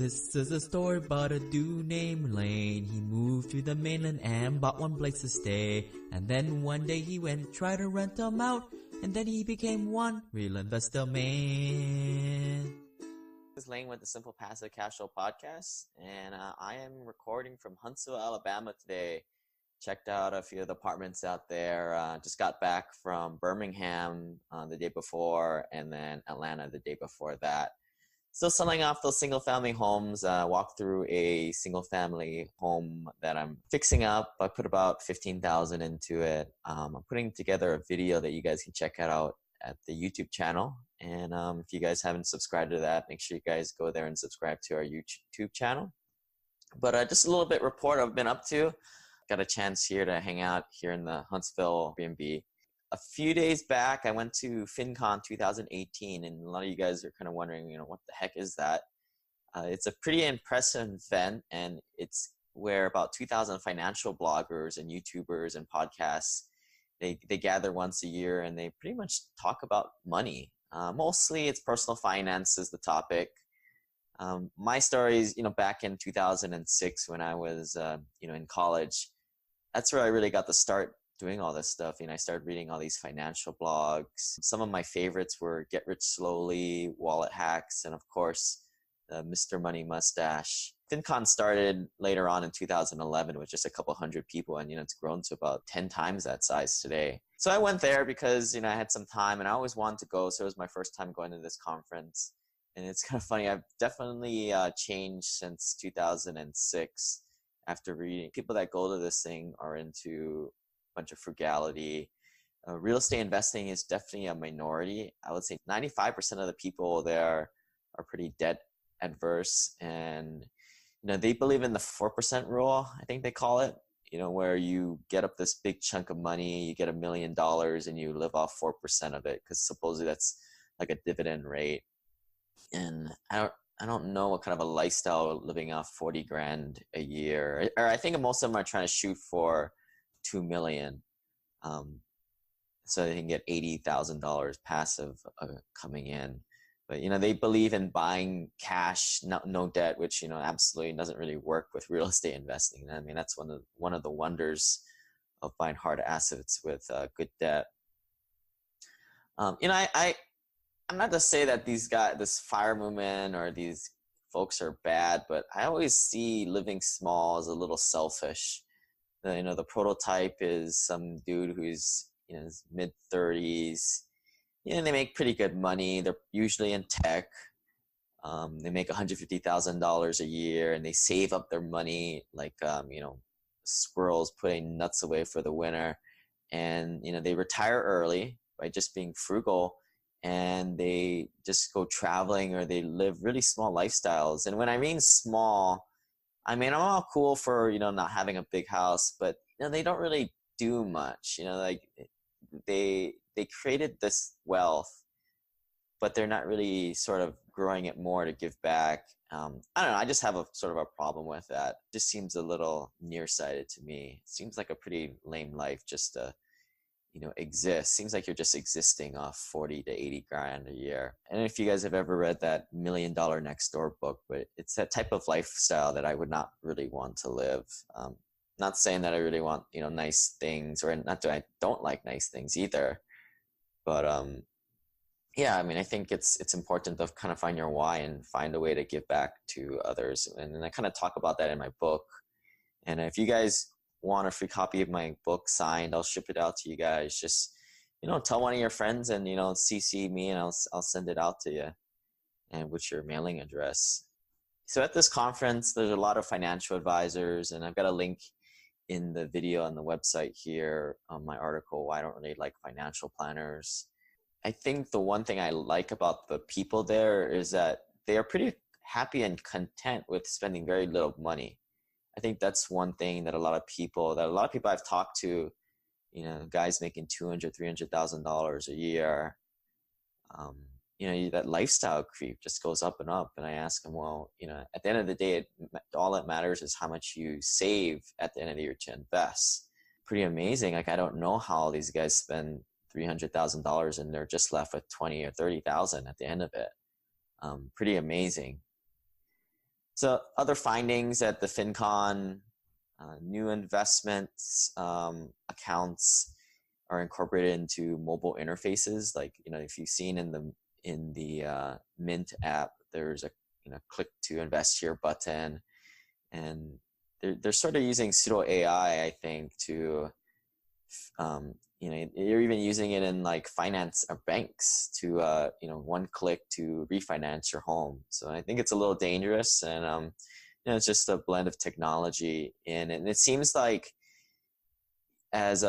This is a story about a dude named Lane. He moved to the mainland and bought one place to stay. And then one day he went try to rent them out. And then he became one real investor man. This is Lane with the Simple Passive Cash Flow Podcast. And I am recording from Huntsville, Alabama today. Checked out a few of the apartments out there. Just got back from Birmingham the day before, and then Atlanta the day before that. Still selling off those single-family homes. Walked through a single-family home that I'm fixing up. I put about $15,000 into it. I'm putting together a video that you guys can check out at the YouTube channel. And if you guys haven't subscribed to that, make sure you guys go there and subscribe to our YouTube channel. But just a little bit report I've been up to. Got a chance here to hang out here in the Huntsville Airbnb. A few days back, I went to FinCon 2018, and a lot of you guys are kind of wondering, what the heck is that? It's a pretty impressive event, and it's where about 2,000 financial bloggers and YouTubers and podcasts, they gather once a year, and they pretty much talk about money. Mostly it's personal finance is the topic. My story is, back in 2006 when I was, in college. That's where I really got to start doing all this stuff. I started reading all these financial blogs. Some of my favorites were Get Rich Slowly, Wallet Hacks, and of course, Mr. Money Mustache. FinCon started later on in 2011 with just a couple hundred people, and it's grown to about 10 times that size today. So I went there because I had some time, and I always wanted to go. So it was my first time going to this conference. And it's kind of funny. I've definitely changed since 2006 after reading. People that go to this thing are into a bunch of frugality. Real estate investing is definitely a minority. I would say 95% of the people there are pretty debt adverse. And, they believe in the 4% rule, I think they call it, where you get up this big chunk of money, you get $1 million and you live off 4% of it, because supposedly that's like a dividend rate. And I don't know what kind of a lifestyle living off 40 grand a year, or I think most of them are trying to shoot for 2 million. So they can get $80,000 passive coming in. But, they believe in buying cash, no debt, which, absolutely doesn't really work with real estate investing. I mean, that's one of the wonders of buying hard assets with good debt. I'm not to say that this fire movement or these folks are bad, but I always see living small as a little selfish. The prototype is some dude who's in his mid-30s. They make pretty good money. They're usually in tech. They make $150,000 a year, and they save up their money like squirrels putting nuts away for the winter. And they retire early by just being frugal. And they just go traveling, or they live really small lifestyles. And when I mean small, I'm all cool for, not having a big house, but, they don't really do much, like they created this wealth, but they're not really sort of growing it more to give back. I don't know. I just have a sort of a problem with that. It just seems a little nearsighted to me. It seems like a pretty lame life just to, exist. Seems like you're just existing off 40 to 80 grand a year. And if you guys have ever read that $1 Million Next Door book, but it's that type of lifestyle that I would not really want to live. Not saying that I really want, nice things, or not that I don't like nice things either. But yeah, I think it's important to kind of find your why and find a way to give back to others. And I kind of talk about that in my book. And if you guys want a free copy of my book signed, I'll ship it out to you guys. Just, tell one of your friends and, CC me, and I'll send it out to you, and with your mailing address. So at this conference, there's a lot of financial advisors, and I've got a link in the video on the website here on my article, Why I Don't Really Like Financial Planners. I think the one thing I like about the people there is that they are pretty happy and content with spending very little money. I think that's one thing that a lot of people I've talked to, guys making $200,000, $300,000 a year, that lifestyle creep just goes up and up. And I ask them, well, at the end of the day, all that matters is how much you save at the end of the year to invest. Pretty amazing. Like, I don't know how these guys spend $300,000 and they're just left with 20 or 30,000 at the end of it. Pretty amazing. So other findings at the FinCon, new investments accounts are incorporated into mobile interfaces. Like, if you've seen in the Mint app, there's a click to invest here button, and they're sort of using pseudo AI, I think, to you're even using it in like finance or banks to one click to refinance your home. So I think it's a little dangerous, and it's just a blend of technology and it seems like as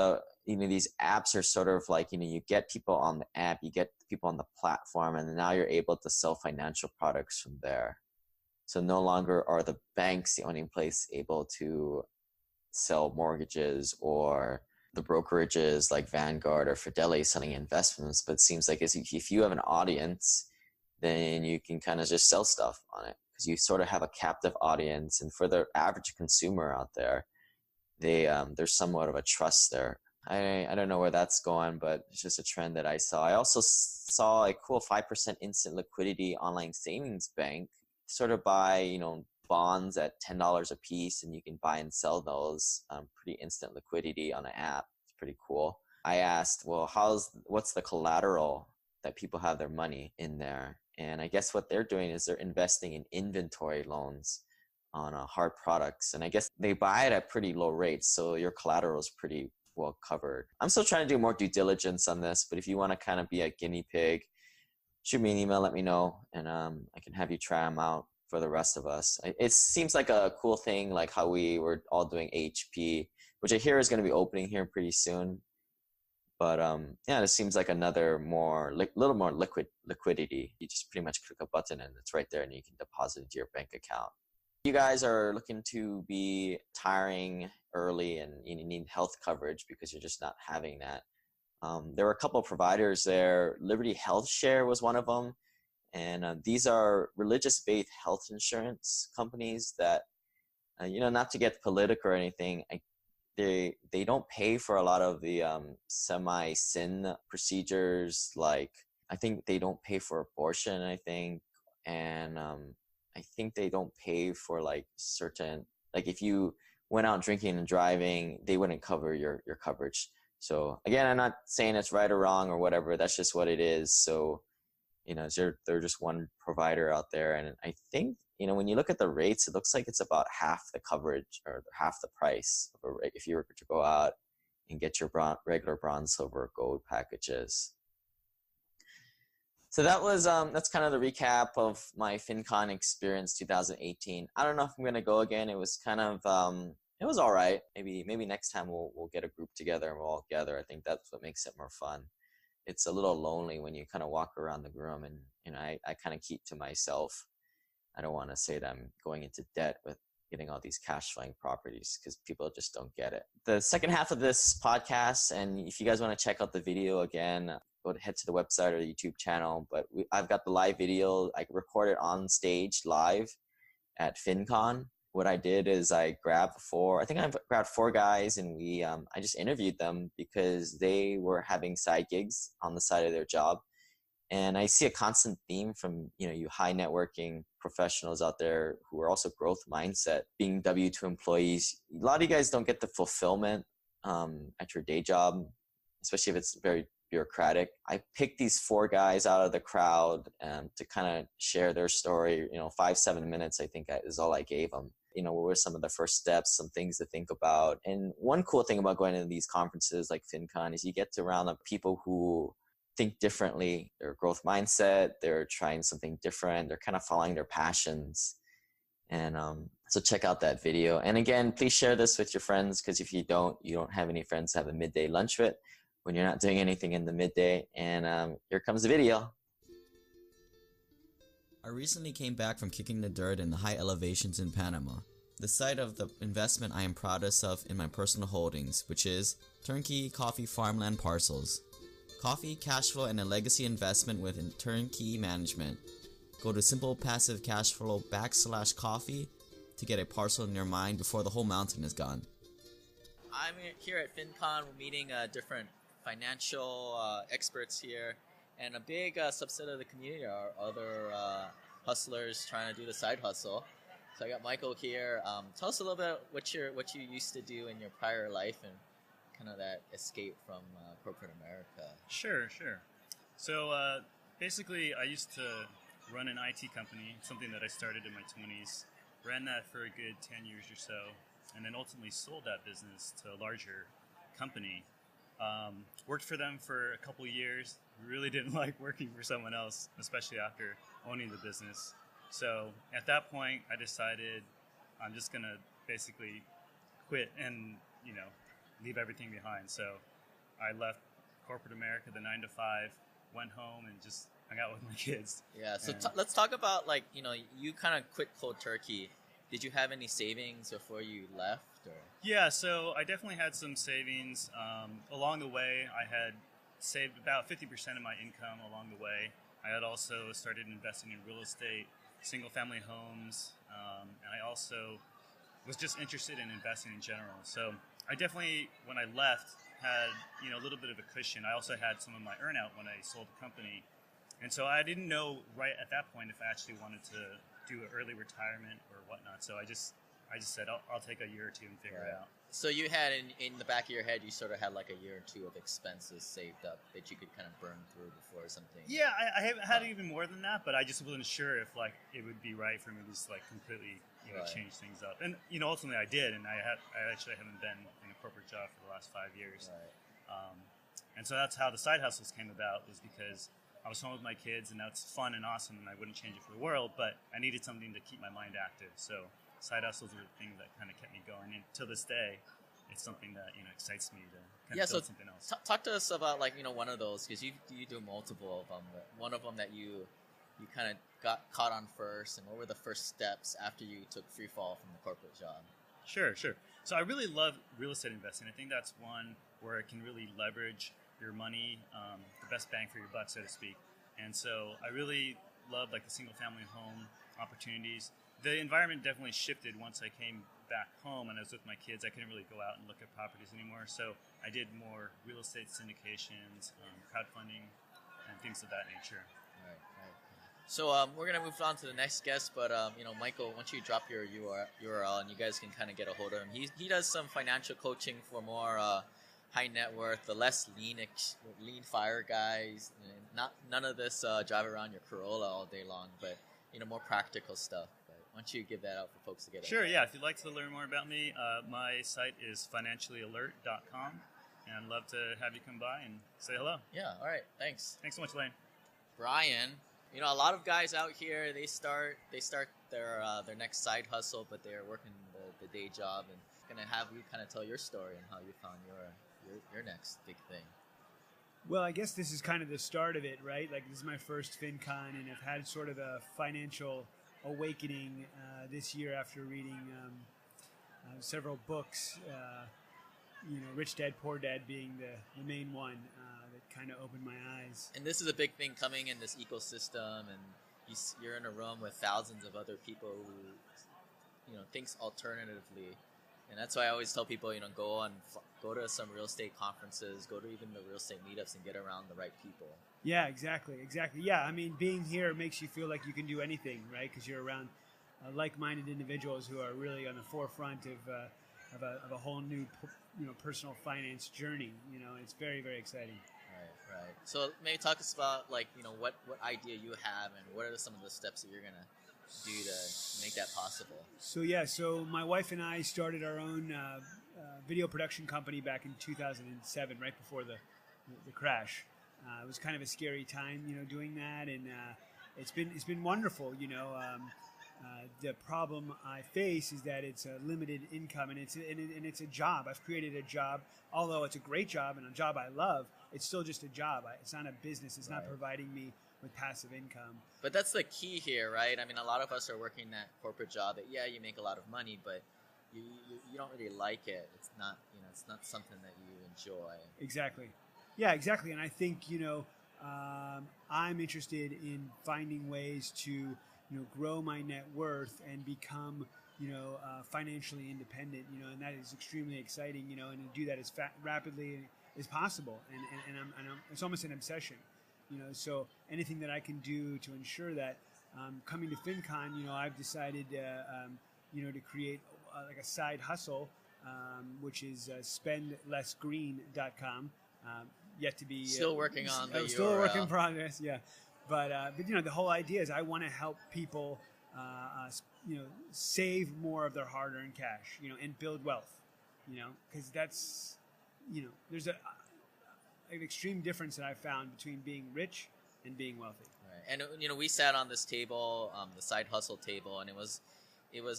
these apps are sort of like, you get people on the app, you get people on the platform, and now you're able to sell financial products from there. So no longer are the banks the only place able to sell mortgages, or the brokerages like Vanguard or Fidelity selling investments, but it seems like if you have an audience, then you can kind of just sell stuff on it because you sort of have a captive audience. And for the average consumer out there, there's somewhat of a trust there. I don't know where that's going, but it's just a trend that I saw. I also saw a cool 5% instant liquidity online savings bank, sort of buy, bonds at $10 a piece, and you can buy and sell those pretty instant liquidity on an app. It's pretty cool. I asked, well, what's the collateral that people have their money in there? And I guess what they're doing is they're investing in inventory loans on hard products. And I guess they buy it at pretty low rates, so your collateral is pretty well covered. I'm still trying to do more due diligence on this, but if you want to kind of be a guinea pig, shoot me an email, let me know, and I can have you try them out for the rest of us. It seems like a cool thing, like how we were all doing HP, which I hear is going to be opening here pretty soon. But it seems like another little more liquidity. You just pretty much click a button and it's right there, and you can deposit into your bank account. You guys are looking to be retiring early and you need health coverage because you're just not having that. There were a couple of providers there. Liberty Health Share was one of them. And these are religious-based health insurance companies that, not to get political or anything, they don't pay for a lot of the semi-sin procedures. Like, I think they don't pay for abortion, and I think they don't pay for like certain, like if you went out drinking and driving, they wouldn't cover your coverage. So again, I'm not saying it's right or wrong or whatever. That's just what it is. So, they're just one provider out there. And I think, when you look at the rates, it looks like it's about half the coverage or half the price if you were to go out and get your regular bronze, silver, gold packages. So that's kind of the recap of my FinCon experience 2018. I don't know if I'm going to go again. It was kind of, it was all right. Maybe next time we'll get a group together and we'll all gather. I think that's what makes it more fun. It's a little lonely when you kind of walk around the room and, I kind of keep to myself. I don't want to say that I'm going into debt with getting all these cash flowing properties because people just don't get it. The second half of this podcast, and if you guys want to check out the video again, head to the website or the YouTube channel. But I've got the live video. I recorded on stage live at FinCon. What I did is I grabbed four guys, and I just interviewed them because they were having side gigs on the side of their job. And I see a constant theme from, you high networking professionals out there who are also growth mindset, being W-2 employees. A lot of you guys don't get the fulfillment at your day job, especially if it's very bureaucratic. I picked these four guys out of the crowd to kind of share their story. 5-7 minutes, I think, is all I gave them. What were some of the first steps, some things to think about. And one cool thing about going to these conferences like FinCon is you get to round up people who think differently. Their growth mindset, they're trying something different, they're kind of following their passions. And so check out that video. And again, please share this with your friends, because if you don't have any friends to have a midday lunch with when you're not doing anything in the midday. And here comes the video. I recently came back from kicking the dirt in the high elevations in Panama, the site of the investment I am proudest of in my personal holdings, which is turnkey coffee farmland parcels. Coffee, cash flow, and a legacy investment with turnkey management. Go to Simple Passive Cash Flow /coffee to get a parcel in your mind before the whole mountain is gone. I'm here at FinCon. We're meeting different financial experts here, and a big subset of the community are other hustlers trying to do the side hustle. So I got Michael here. Tell us a little bit what you used to do in your prior life and kind of that escape from corporate America. Sure. So basically, I used to run an IT company, something that I started in my 20s. Ran that for a good 10 years or so, and then ultimately sold that business to a larger company. Worked for them for a couple years. Really didn't like working for someone else, especially after owning the business. So at that point, I decided I'm just going to basically quit and, leave everything behind. So I left corporate America, the 9 to 5, went home and just hung out with my kids. Yeah, so let's talk about, you kind of quit cold turkey. Did you have any savings before you left? Or? Yeah, so I definitely had some savings. Along the way, I had saved about 50% of my income along the way. I had also started investing in real estate, single-family homes, and I also was just interested in investing in general. So I definitely, when I left, had a little bit of a cushion. I also had some of my earnout when I sold the company. And so I didn't know right at that point if I actually wanted to do an early retirement or whatnot. So I just said, I'll take a year or two and figure it out. So you had in the back of your head, you sort of had like a year or two of expenses saved up that you could kind of burn through before something. Yeah, I had even more than that, but I just wasn't sure if it would be right for me to just completely change things up. And ultimately I did, and I actually haven't been in a corporate job for the last 5 years. Right. And so that's how the side hustles came about, was because I was home with my kids, and that's fun and awesome, and I wouldn't change it for the world, but I needed something to keep my mind active. So side hustles were the thing that kind of kept me going, and to this day, it's something that excites me to kind of build something else. Talk to us about one of those, because you do multiple of them. But one of them that you kind of got caught on first, and what were the first steps after you took free fall from the corporate job? Sure. So I really love real estate investing. I think that's one where it can really leverage your money, the best bang for your buck, so to speak. And so I really love the single family home opportunities. The environment definitely shifted once I came back home and I was with my kids. I couldn't really go out and look at properties anymore. So I did more real estate syndications, crowdfunding, and things of that nature. Right. So we're going to move on to the next guest, but Michael, why don't you drop your URL and you guys can kind of get a hold of him. He does some financial coaching for more high net worth, the less lean fire guys. None of this drive around your Corolla all day long, but more practical stuff. But why don't you give that out for folks to get? Sure, yeah. If you'd like to learn more about me, my site is financiallyalert.com, and I'd love to have you come by and say hello. Yeah. All right. Thanks. Thanks so much, Lane. Brian, a lot of guys out here, they start their next side hustle, but they're working the day job, and gonna have you kind of tell your story and how you found your next big thing. Well, I guess this is kind of the start of it, right? This is my first FinCon, and I've had sort of a financial awakening this year after reading several books. Rich Dad, Poor Dad being the main one that kind of opened my eyes. And this is a big thing coming in this ecosystem, and you're in a room with thousands of other people who thinks alternatively. And that's why I always tell people, go to some real estate conferences, go to even the real estate meetups and get around the right people. Yeah, exactly. Yeah, I mean, being here makes you feel like you can do anything, right? Because you're around like-minded individuals who are really on the forefront of a whole new, personal finance journey. It's very, very exciting. Right. So maybe talk us about what idea you have and what are some of the steps that you're gonna do to make that possible? So my wife and I started our own video production company back in 2007, right before the crash. It was kind of a scary time, doing that, and it's been wonderful. The problem I face is that it's a limited income, and it's a job. I've created a job, although it's a great job and a job I love. It's still just a job. It's not a business. It's not providing me with passive income. But that's the key here, right? I mean, a lot of us are working that corporate job that, you make a lot of money, but you don't really like it. It's not, it's not something that you enjoy. Exactly. Yeah, exactly. And I think, I'm interested in finding ways to, grow my net worth and become, financially independent, and that is extremely exciting, and to do that as rapidly as possible. And I'm it's almost an obsession. So anything that I can do to ensure that coming to FinCon, I've decided, to create like a side hustle, which is spendlessgreen.com. Yet to be still working on the still URL. a work in progress. Yeah, but the whole idea is I want to help people, save more of their hard-earned cash, and build wealth, because that's, there's an extreme difference that I've found between being rich and being wealthy. Right. And we sat on this table, the side hustle table, and it was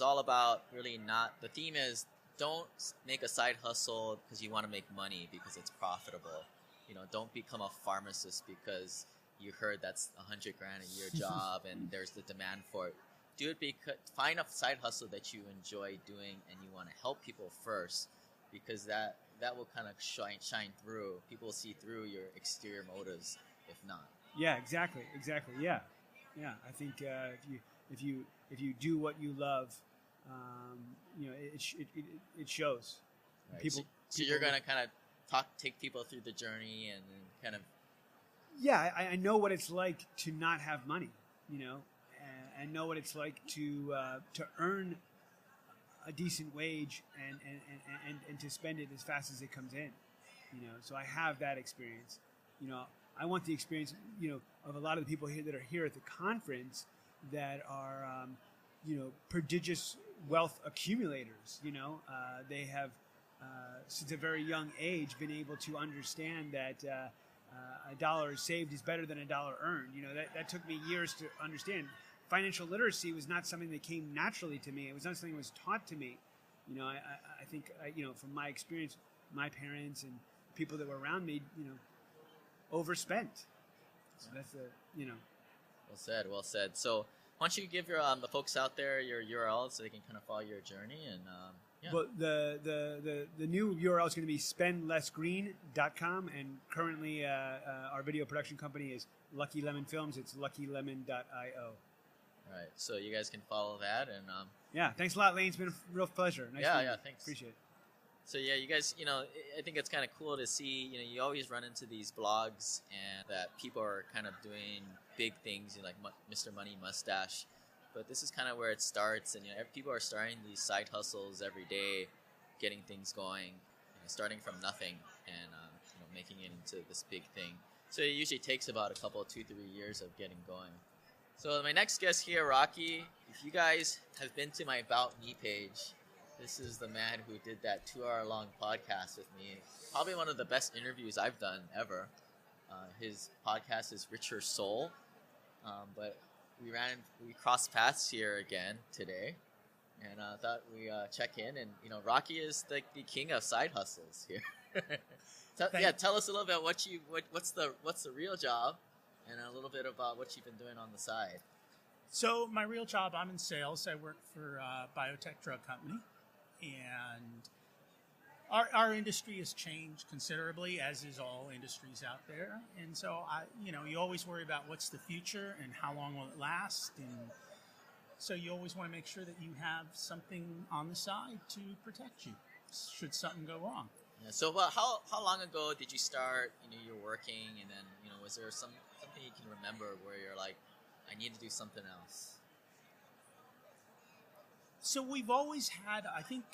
all about really not. The theme is don't make a side hustle because you want to make money because it's profitable. Don't become a pharmacist because you heard that's $100,000 a year job and there's the demand for it. Do it because find a side hustle that you enjoy doing and you want to help people first, because that will kind of shine through. People see through your exterior motives, if not. Yeah, exactly. Yeah. I think if you do what you love, it shows. Right. So you're gonna kind of take people through the journey and kind of. Yeah, I know what it's like to not have money, and I know what it's like to earn a decent wage and to spend it as fast as it comes in, So I have that experience, I want the experience, of a lot of the people here that are here at the conference that are, prodigious wealth accumulators. They have, since a very young age, been able to understand that a dollar saved is better than a dollar earned. That took me years to understand. Financial literacy was not something that came naturally to me. It was not something that was taught to me. I think, from my experience, my parents and people that were around me, overspent. So that's Well said. So why don't you give your the folks out there your URL so they can kind of follow your journey and yeah. Well, the new URL is going to be spendlessgreen.com, and currently our video production company is Lucky Lemon Films. It's luckylemon.io. Right. So you guys can follow that and yeah. Thanks a lot, Lane. It's been a real pleasure. Nice yeah. Thanks. Appreciate it. So yeah, you guys, I think it's kind of cool to see, you always run into these blogs and that people are kind of doing big things, like Mr. Money Mustache. But this is kind of where it starts, and people are starting these side hustles every day, getting things going, starting from nothing and making it into this big thing. So it usually takes about a couple, 2-3 years of getting going. So my next guest here, Rocky, if you guys have been to my About Me page, this is the man who did that 2-hour-long podcast with me. Probably one of the best interviews I've done ever. His podcast is Richer Soul, but we crossed paths here again today, and I thought we check in. And Rocky is the king of side hustles here. Tell us a little bit what's the real job, and a little bit about what you've been doing on the side. So my real job, I'm in sales. I work for a biotech drug company, and our industry has changed considerably, as is all industries out there. And so you always worry about what's the future and how long will it last, and so you always want to make sure that you have something on the side to protect you should something go wrong. Yeah, so how long ago did you start? You're working, and then was there something you can remember where you're like, I need to do something else? So we've always had, I think,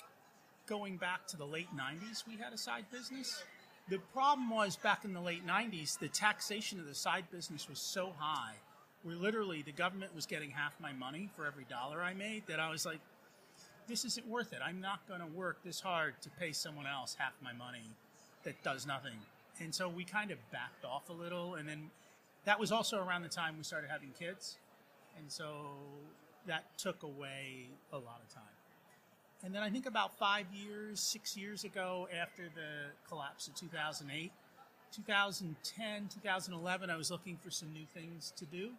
going back to the late 90s, we had a side business. The problem was, back in the late 90s, the taxation of the side business was so high, where literally the government was getting half my money for every dollar I made, that I was like, this isn't worth it. I'm not going to work this hard to pay someone else half my money that does nothing. And so we kind of backed off a little, and then that was also around the time we started having kids, and so that took away a lot of time. And then I think about 6 years ago, after the collapse of 2008, 2010, 2011, I was looking for some new things to do,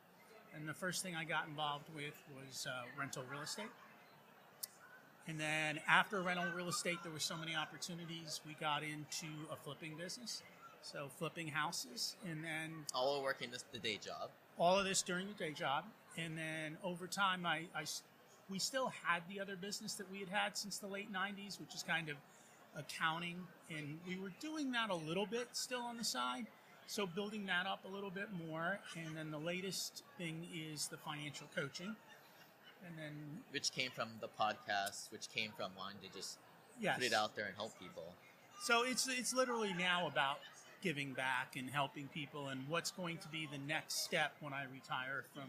and the first thing I got involved with was rental real estate. And then after rental real estate, there were so many opportunities, we got into a flipping business. So flipping houses, and then all while working the day job. All of this during the day job, and then over time, we still had the other business that we had since the late 90s, which is kind of accounting, and we were doing that a little bit still on the side. So building that up a little bit more. And then the latest thing is the financial coaching. And then, which came from the podcast, which came from wanting to just yes. put it out there and help people. So it's literally now about giving back and helping people, and what's going to be the next step when I retire from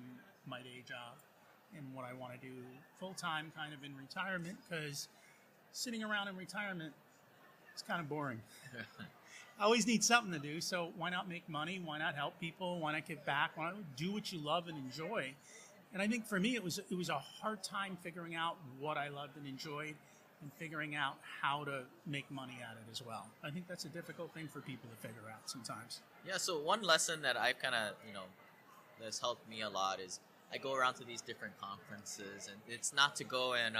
my day job, and what I want to do full time, kind of in retirement, because sitting around in retirement is kind of boring. I always need something to do, so why not make money? Why not help people? Why not give back? Why not do what you love and enjoy? And I think for me, it was a hard time figuring out what I loved and enjoyed, and figuring out how to make money at it as well. I think that's a difficult thing for people to figure out sometimes. Yeah. So one lesson that I've kind of that's helped me a lot is I go around to these different conferences, and it's not to go and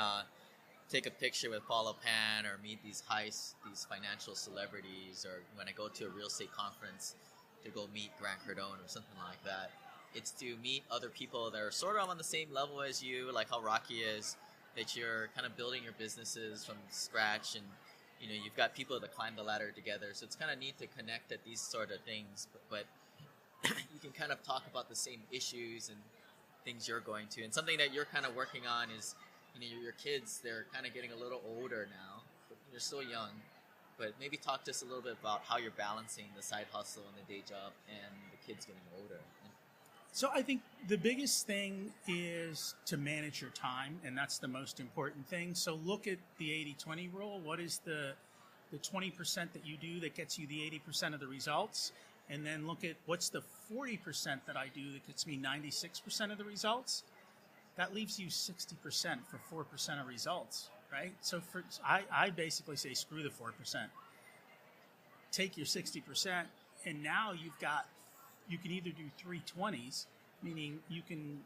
take a picture with Paula Pan or meet these financial celebrities, or when I go to a real estate conference to go meet Grant Cardone or something like that. It's to meet other people that are sort of on the same level as you, like how Rocky is, that you're kind of building your businesses from scratch, and you've got people that climb the ladder together. So it's kind of neat to connect at these sort of things, but you can kind of talk about the same issues and things you're going to. And something that you're kind of working on is, your kids, they're kind of getting a little older now, but they're still young. But maybe talk to us a little bit about how you're balancing the side hustle and the day job and the kids getting older. So I think the biggest thing is to manage your time, and that's the most important thing. So look at the 80-20 rule. What is the 20% that you do that gets you the 80% of the results? And then look at what's the 40% that I do that gets me 96% of the results? That leaves you 60% for 4% of results, right? So I basically say screw the 4%. Take your 60%, and now you can either do 3 20s, meaning you can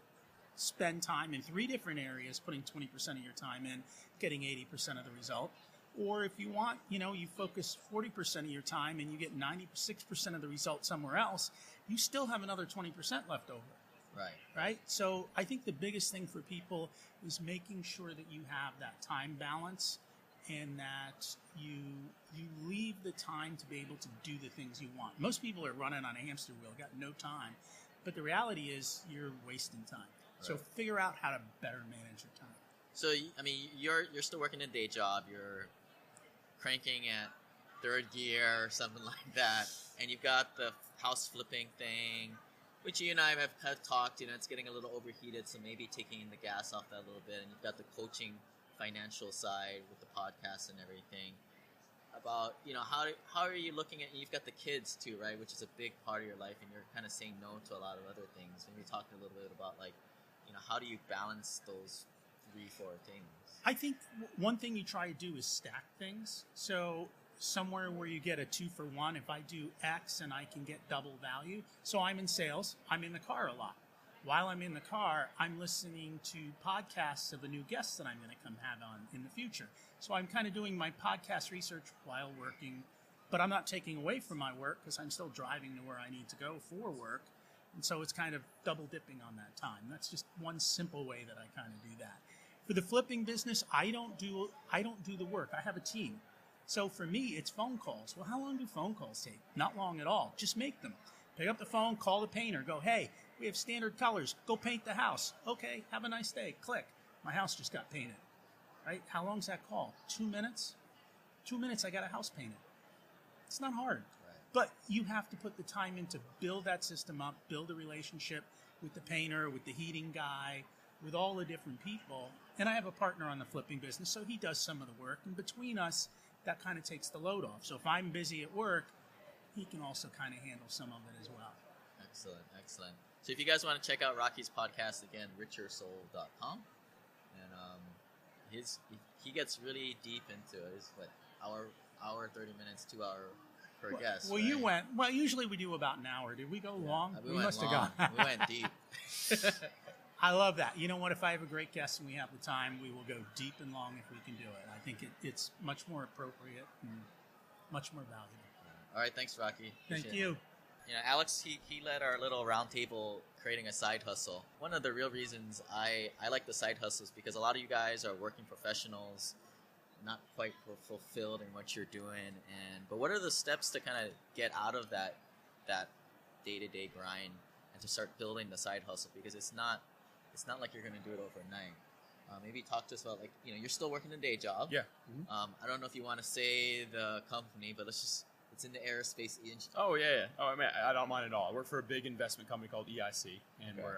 spend time in 3 different areas, putting 20% of your time in, getting 80% of the result. Or if you want, you focus 40% of your time and you get 96% of the result somewhere else, you still have another 20% left over. Right? So I think the biggest thing for people is making sure that you have that time balance, and that you leave the time to be able to do the things you want. Most people are running on a hamster wheel, got no time. But the reality is you're wasting time. Right. So figure out how to better manage your time. So, you're still working a day job. You're cranking at 3rd gear or something like that. And you've got the house flipping thing, which you and I have talked, it's getting a little overheated. So maybe taking the gas off that a little bit. And you've got the coaching financial side with the podcast and everything. About how are you looking at, you've got the kids too, right, which is a big part of your life, and you're kind of saying no to a lot of other things. Maybe talk a little bit about how do you balance those 3-4 things? I think one thing you try to do is stack things. So somewhere where you get a 2 for 1, if I do X and I can get double value. So I'm in sales, I'm in the car a lot. While I'm in the car, I'm listening to podcasts of the new guests that I'm going to come have on in the future. So I'm kind of doing my podcast research while working, but I'm not taking away from my work because I'm still driving to where I need to go for work. And so it's kind of double dipping on that time. That's just one simple way that I kind of do that. For the flipping business, I don't do the work. I have a team. So for me, it's phone calls. Well, how long do phone calls take? Not long at all. Just make them. Pick up the phone, call the painter, go, hey, we have standard colors. Go paint the house. Okay, have a nice day. Click. My house just got painted. Right? How long's that call? 2 minutes? 2 minutes, I got a house painted. It's not hard. Right. But you have to put the time in to build that system up, build a relationship with the painter, with the heating guy, with all the different people. And I have a partner on the flipping business, so he does some of the work. And between us, that kind of takes the load off. So if I'm busy at work, he can also kind of handle some of it as well. Excellent, excellent. So if you guys want to check out Rocky's podcast, again, richersoul.com. And he gets really deep into it. It's hour 30 minutes, 2 hour per guest. Well, right? Well, usually we do about an hour. Did we go long? We must have gone. We went deep. I love that. You know what? If I have a great guest and we have the time, we will go deep and long if we can do it. I think it's much more appropriate and much more valuable. All right. Thanks, Rocky. Thank you. Alex, he led our little roundtable creating a side hustle. One of the real reasons I like the side hustles because a lot of you guys are working professionals, not quite fulfilled in what you're doing. But what are the steps to kind of get out of that that day-to-day grind and to start building the side hustle? Because it's not like you're going to do it overnight. Maybe talk to us about, like, you know, you're still working a day job. Yeah. I don't know if you want to say the company, but it's in the aerospace. Oh, yeah. Oh, I mean, I don't mind at all. I work for a big investment company called EIC, and we're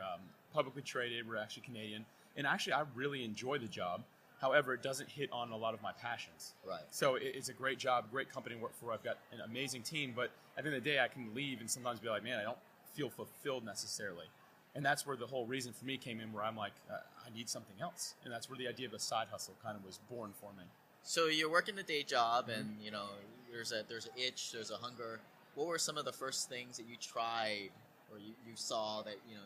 publicly traded. We're actually Canadian. And actually, I really enjoy the job. However, it doesn't hit on a lot of my passions. Right. So it's a great job, great company to work for. I've got an amazing team, but at the end of the day, I can leave and sometimes be like, man, I don't feel fulfilled necessarily. And that's where the whole reason for me came in, where I'm like, I need something else. And that's where the idea of a side hustle kind of was born for me. So you're working the day job, and you know there's an itch, there's a hunger. What were some of the first things that you tried, or you saw that, you know,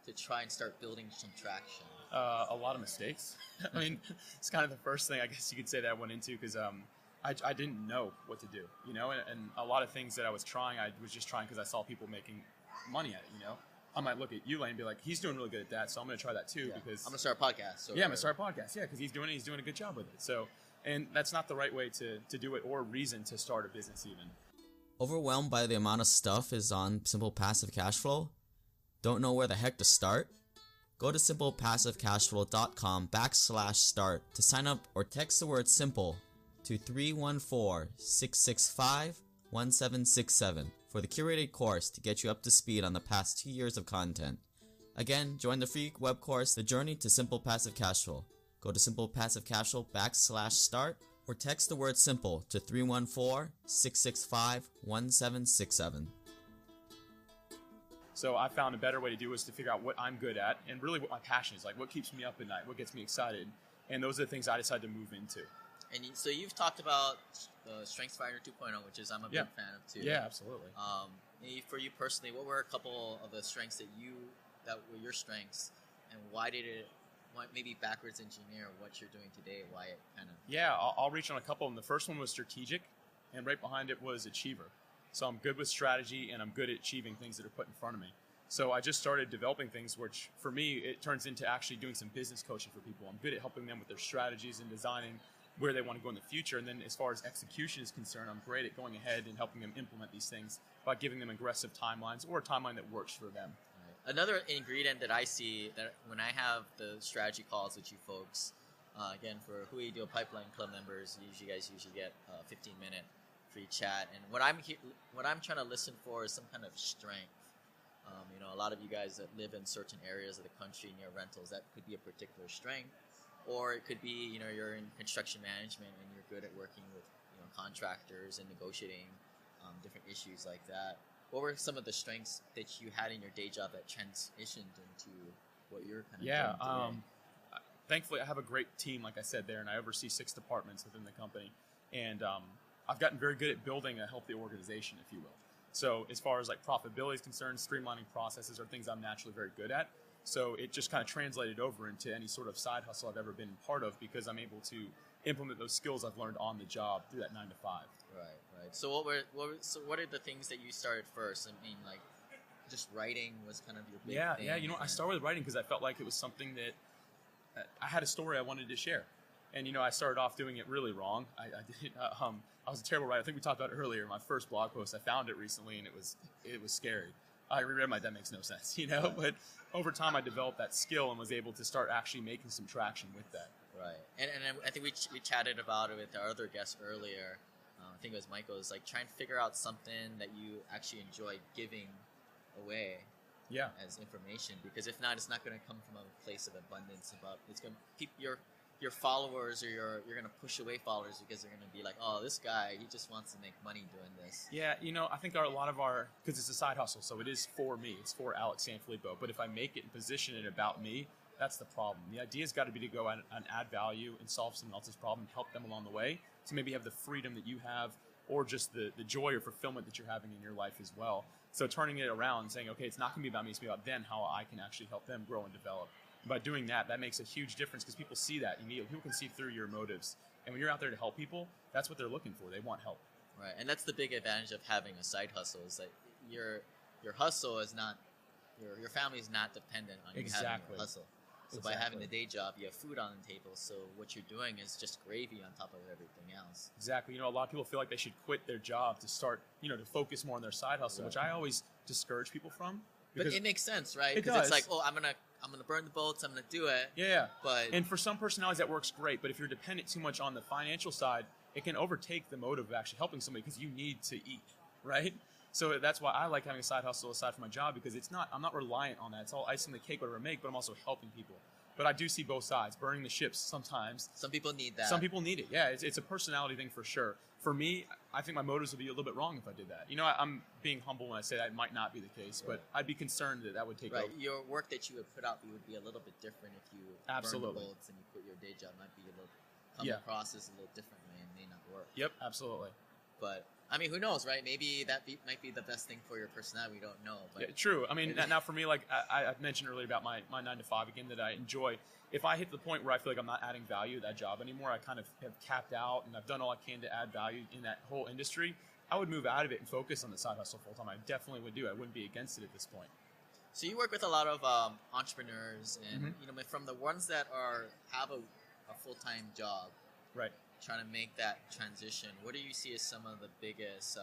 to try and start building some traction? A lot of mistakes. I mean, it's kind of the first thing I guess you could say that I went into, because I didn't know what to do, you know, and a lot of things that I was trying, I was just trying because I saw people making money at it, you know. I might look at you, Lane, and be like, he's doing really good at that, so I'm going to try that too. Because I'm going to start a podcast. So I'm going to start a podcast, because he's doing a good job with it. So, and that's not the right way to do it, or reason to start a business even. Overwhelmed by the amount of stuff is on Simple Passive Cashflow? Don't know where the heck to start? Go to simplepassivecashflow.com/start to sign up, or text the word SIMPLE to 314-665-1767 for the curated course to get you up to speed on the past 2 years of content. Again, join the free web course, The Journey to Simple Passive Cashflow. Go to simplepassivecashflow.com/start or text the word SIMPLE to 314-665-1767. So I found a better way to do is to figure out what I'm good at and really what my passion is, like what keeps me up at night, what gets me excited. And those are the things I decided to move into. And so you've talked about StrengthsFinder 2.0, which is I'm a big fan of too. Yeah, absolutely. Maybe for you personally, what were a couple of the strengths that were your strengths, and why maybe backwards engineer what you're doing today, why it kind of... Yeah, I'll reach on a couple. And the first one was strategic, and right behind it was achiever. So I'm good with strategy, and I'm good at achieving things that are put in front of me. So I just started developing things, which for me, it turns into actually doing some business coaching for people. I'm good at helping them with their strategies and designing where they want to go in the future. And then as far as execution is concerned, I'm great at going ahead and helping them implement these things by giving them aggressive timelines or a timeline that works for them. Right. Another ingredient that I see that when I have the strategy calls with you folks, again, for Hui Deal Pipeline Club members, you guys usually get a 15-minute free chat. And what I'm trying to listen for is some kind of strength. You know, a lot of you guys that live in certain areas of the country near rentals, that could be a particular strength. Or it could be, you know, you're in construction management and you're good at working with, you know, contractors and negotiating different issues like that. What were some of the strengths that you had in your day job that transitioned into what you're kind of doing today? Thankfully, I have a great team, like I said there, and I oversee 6 departments within the company. And I've gotten very good at building a healthy organization, if you will. So as far as like profitability is concerned, streamlining processes are things I'm naturally very good at. So it just kind of translated over into any sort of side hustle I've ever been part of, because I'm able to implement those skills I've learned on the job through that 9 to 5. Right. So what are the things that you started first? I mean, like, just writing was kind of your big thing. Yeah. You know, I started with writing because I felt like it was something that I had a story I wanted to share. And, you know, I started off doing it really wrong. I was a terrible writer. I think we talked about it earlier. My first blog post, I found it recently, and it was scary. I reread that makes no sense, you know. But over time, I developed that skill and was able to start actually making some traction with that. Right. And I think we chatted about it with our other guest earlier. I think it was Michael. Is like trying to figure out something that you actually enjoy giving away. Yeah. As information, because if not, it's not going to come from a place of abundance. It's going to keep your followers, or you're going to push away followers because they're going to be like, oh, this guy, he just wants to make money doing this. Yeah, you know, I think a lot of because it's a side hustle, so it is for me. It's for Alex Sanfilippo. But if I make it and position it about me, that's the problem. The idea's got to be to go and add value and solve someone else's problem, help them along the way, to maybe have the freedom that you have, or just the joy or fulfillment that you're having in your life as well. So turning it around and saying, okay, it's not going to be about me, it's going to be about them, how I can actually help them grow and develop. By doing that makes a huge difference, because people see that immediately. People can see through your motives. And when you're out there to help people, that's what they're looking for. They want help. Right. And that's the big advantage of having a side hustle, is that your hustle is not, your family is not dependent on you having a hustle. So by having the day job, you have food on the table. So what you're doing is just gravy on top of everything else. Exactly. A lot of people feel like they should quit their job to start, to focus more on their side hustle, which I always discourage people from. But it makes sense, right? It Because does. it's like, I'm gonna burn the boats. I'm gonna do it. Yeah. But for some personalities that works great. But if you're dependent too much on the financial side, it can overtake the motive of actually helping somebody because you need to eat, right? So that's why I like having a side hustle aside from my job, because I'm not reliant on that. It's all icing the cake, whatever I make, but I'm also helping people. But I do see both sides, burning the ships sometimes. Some people need that. Some people need it. Yeah, it's a personality thing for sure. For me, I think my motives would be a little bit wrong if I did that. I'm being humble when I say that it might not be the case, but I'd be concerned that would take over. Your work that you would put out would be a little bit different if you burn the bolts and you quit your day job. It might be a little come across as a little differently and may not work. Yep, absolutely. But who knows, right? Maybe might be the best thing for your personality. We don't know. But yeah, true. Now for me, like I mentioned earlier about my 9 to 5 again that I enjoy. If I hit the point where I feel like I'm not adding value to that job anymore, I kind of have capped out and I've done all I can to add value in that whole industry, I would move out of it and focus on the side hustle full time. I definitely would do. I wouldn't be against it at this point. So you work with a lot of entrepreneurs, and from the ones that have a full time job, right? Trying to make that transition. What do you see as some of the biggest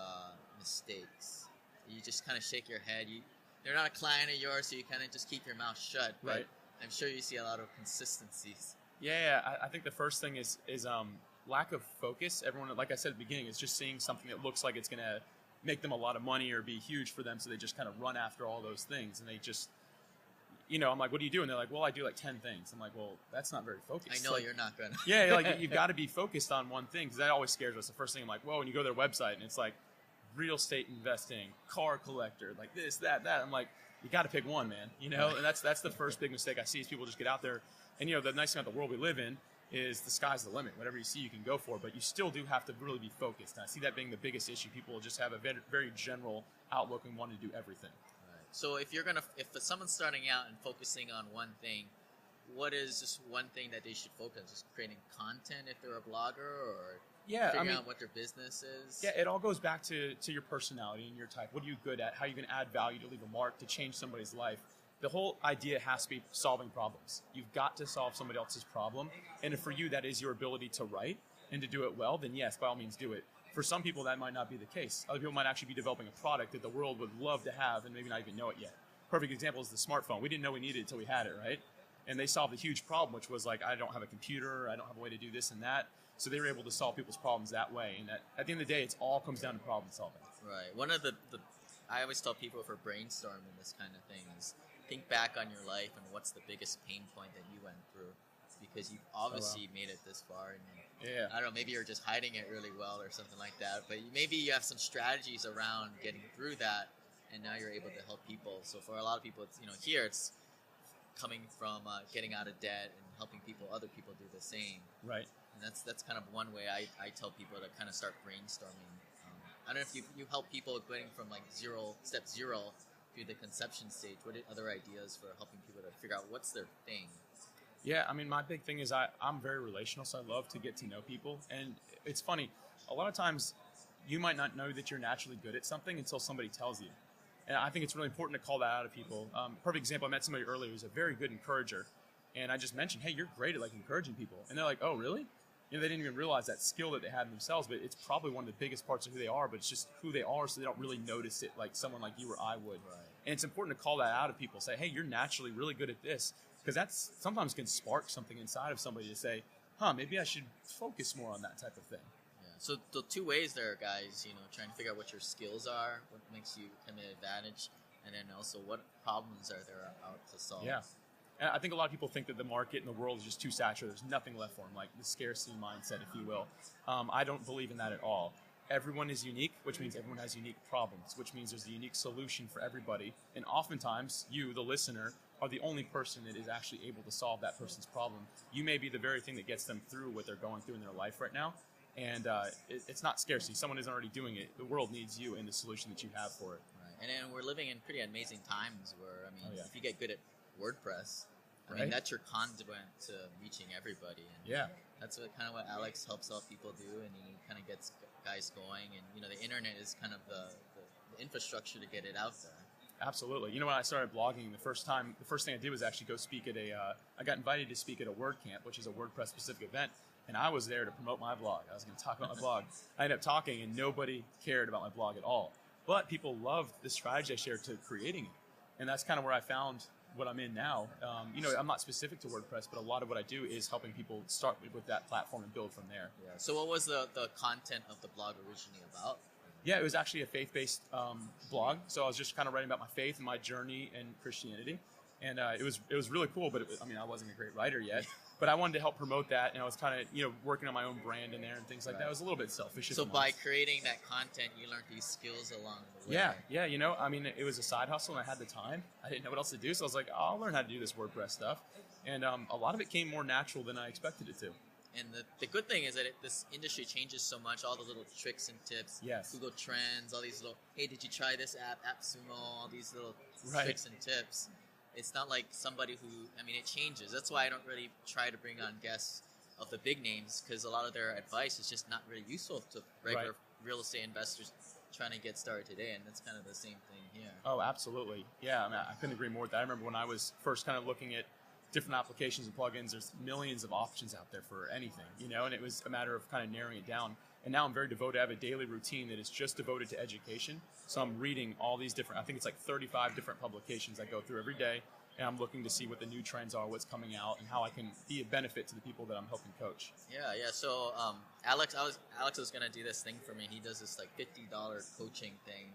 mistakes? You just kind of shake your head. They're not a client of yours, so you kind of just keep your mouth shut. But right. I'm sure you see a lot of consistencies. Yeah, I think the first thing is lack of focus. Everyone, like I said at the beginning, is just seeing something that looks like it's going to make them a lot of money or be huge for them, so they just kind of run after all those things, and they just, I'm like, what do you do? And they're like, well, I do like 10 things. I'm like, well, that's not very focused. I know you're not gonna. Yeah, like you've got to be focused on one thing, because that always scares us. The first thing I'm like, whoa, when you go to their website and it's like real estate investing, car collector, like this, that. I'm like, you got to pick one, man. And that's the first big mistake I see is people just get out there. And the nice thing about the world we live in is the sky's the limit. Whatever you see, you can go for. But you still do have to really be focused. And I see that being the biggest issue. People just have a very, very general outlook and want to do everything. Right. So if someone's starting out and focusing on one thing, what is just one thing that they should focus on? Just creating content if they're a blogger, or figuring out what their business is? Yeah, it all goes back to your personality and your type. What are you good at? How are you going to add value to leave a mark, to change somebody's life? The whole idea has to be solving problems. You've got to solve somebody else's problem. And if for you that is your ability to write and to do it well, then yes, by all means do it. For some people, that might not be the case. Other people might actually be developing a product that the world would love to have and maybe not even know it yet. Perfect example is the smartphone. We didn't know we needed it until we had it, right? And they solved a huge problem, which was like, I don't have a computer, I don't have a way to do this and that. So they were able to solve people's problems that way. And at the end of the day, it all comes down to problem solving. Right. One of the I always tell people for brainstorming this kind of thing is think back on your life and what's the biggest pain point that you went through, because you've obviously made it this far. And I don't know, maybe you're just hiding it really well or something like that. But maybe you have some strategies around getting through that, and now you're able to help people. So for a lot of people, it's here it's coming from getting out of debt and helping other people do the same. Right. And that's kind of one way I tell people to kind of start brainstorming. I don't know if you help people going from like step zero to the conception stage. What are other ideas for helping people to figure out what's their thing? Yeah, my big thing is I'm very relational, so I love to get to know people. And it's funny, a lot of times you might not know that you're naturally good at something until somebody tells you. And I think it's really important to call that out of people. Perfect example, I met somebody earlier who's a very good encourager. And I just mentioned, hey, you're great at like encouraging people. And they're like, oh, really? They didn't even realize that skill that they had in themselves, but it's probably one of the biggest parts of who they are, but it's just who they are, so they don't really notice it like someone like you or I would. Right. And it's important to call that out of people. Say, hey, you're naturally really good at this, because that's sometimes can spark something inside of somebody to say, maybe I should focus more on that type of thing. Yeah. So the two ways there, guys, trying to figure out what your skills are, what makes you kind of an advantage, and then also what problems are there out to solve. Yeah. And I think a lot of people think that the market and the world is just too saturated. There's nothing left for them, like the scarcity mindset, if you will. I don't believe in that at all. Everyone is unique, which means everyone has unique problems, which means there's a unique solution for everybody. And oftentimes, you, the listener, are the only person that is actually able to solve that person's problem. You may be the very thing that gets them through what they're going through in their life right now. And it's not scarcity. Someone isn't already doing it. The world needs you and the solution that you have for it. Right. And then we're living in pretty amazing times where, if you get good at WordPress, that's your conduit to reaching everybody. And that's what Alex helps out people do, and he kind of gets guys going. And the internet is kind of the infrastructure to get it out there. Absolutely. You know, when I started blogging, the first thing I did was actually go speak at I got invited to speak at a WordCamp, which is a WordPress specific event. And I was there to promote my blog. I was going to talk about my blog. I ended up talking, and nobody cared about my blog at all. But people loved the strategy I shared to creating it. And that's kind of where I found what I'm in now. You know, I'm not specific to WordPress, but a lot of what I do is helping people start with that platform and build from there. Yeah. So what was the content of the blog originally about? Yeah, it was actually a faith-based blog. So I was just kind of writing about my faith and my journey in Christianity. And it was really cool, but I wasn't a great writer yet. But I wanted to help promote that, and I was kind of, you know, working on my own brand in there and things like that. It was a little bit selfish. So by creating that content, you learned these skills along the way. Yeah, you know, I mean, it was a side hustle, and I had the time. I didn't know what else to do, so I was like, I'll learn how to do this WordPress stuff. And a lot of it came more natural than I expected it to. And the good thing is that this industry changes so much, all the little tricks and tips, Yes. Google Trends, all these little, hey, did you try this app, AppSumo, all these little Right. tricks and tips. It's not like somebody who, it changes. That's why I don't really try to bring on guests of the big names, because a lot of their advice is just not really useful to regular real estate investors trying to get started today, and that's kind of the same thing here. Oh, absolutely. Yeah, I couldn't agree more with that. I remember when I was first kind of looking at different applications and plugins, there's millions of options out there for anything, you know, and it was a matter of kind of narrowing it down. And now I'm very devoted. I have a daily routine that is just devoted to education. So I'm reading all these different, I think it's like 35 different publications I go through every day. And I'm looking to see what the new trends are, what's coming out, and how I can be a benefit to the people that I'm helping coach. Yeah. So Alex was going to do this thing for me. He does this like $50 coaching thing.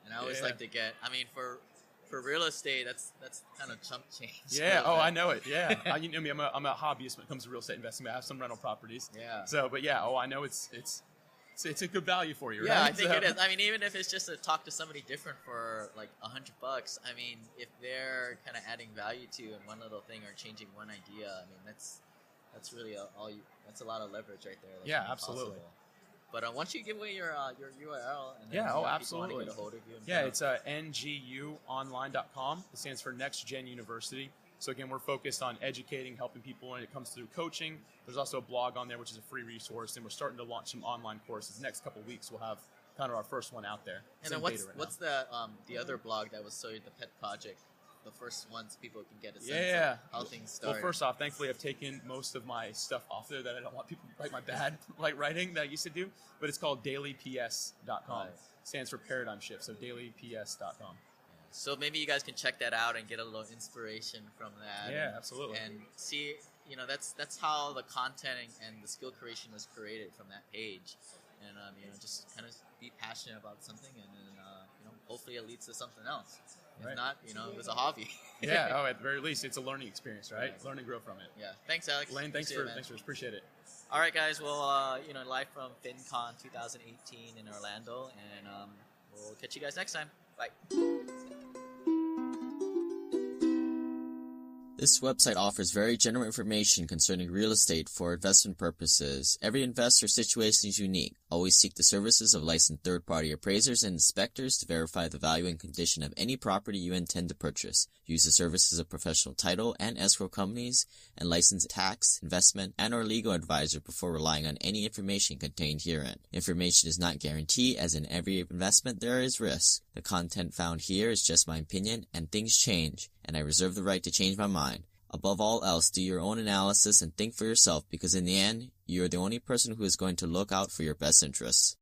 And I always like to get, for real estate, that's kind of chump change. Yeah. I know it. Yeah. You know me. I'm a hobbyist when it comes to real estate investing. I have some rental properties. Yeah. So, but yeah. I know it's a good value for you, right? Yeah, I think it is. Even if it's just to talk to somebody different for like $100, if they're kind of adding value to you in one little thing or changing one idea, that's really that's a lot of leverage right there. Yeah, absolutely. Possible. But once you give away your URL, and then absolutely. want to get a hold of you. It's nguonline.com. It stands for Next Gen University. So again, we're focused on educating, helping people when it comes to coaching. There's also a blog on there, which is a free resource, and we're starting to launch some online courses. Next couple of weeks, we'll have kind of our first one out there. And then what's the other blog that was the pet project? The first ones people can get a sense of how things start. Well, first off, thankfully, I've taken most of my stuff off there that I don't want people to write my bad writing that I used to do. But it's called dailyps.com. Right. Stands for paradigm shift, so dailyps.com. So maybe you guys can check that out and get a little inspiration from that. Yeah, absolutely. And see, that's how the content and the skill creation was created from that page. And just kind of be passionate about something, and then hopefully it leads to something else. If not, it was a hobby. Yeah. At the very least, it's a learning experience, right? Learn and grow from it. Yeah. Thanks, Alex. Lane, thanks for appreciate it. All right, guys. Well, live from FinCon 2018 in Orlando, and we'll catch you guys next time. Bye. This website offers very general information concerning real estate for investment purposes. Every investor's situation is unique. Always seek the services of licensed third-party appraisers and inspectors to verify the value and condition of any property you intend to purchase. Use the services of professional title and escrow companies and licensed tax, investment, and or legal advisor before relying on any information contained herein. Information is not guaranteed, as in every investment there is risk. The content found here is just my opinion, and things change, and I reserve the right to change my mind. Above all else, do your own analysis and think for yourself, because in the end, you are the only person who is going to look out for your best interests.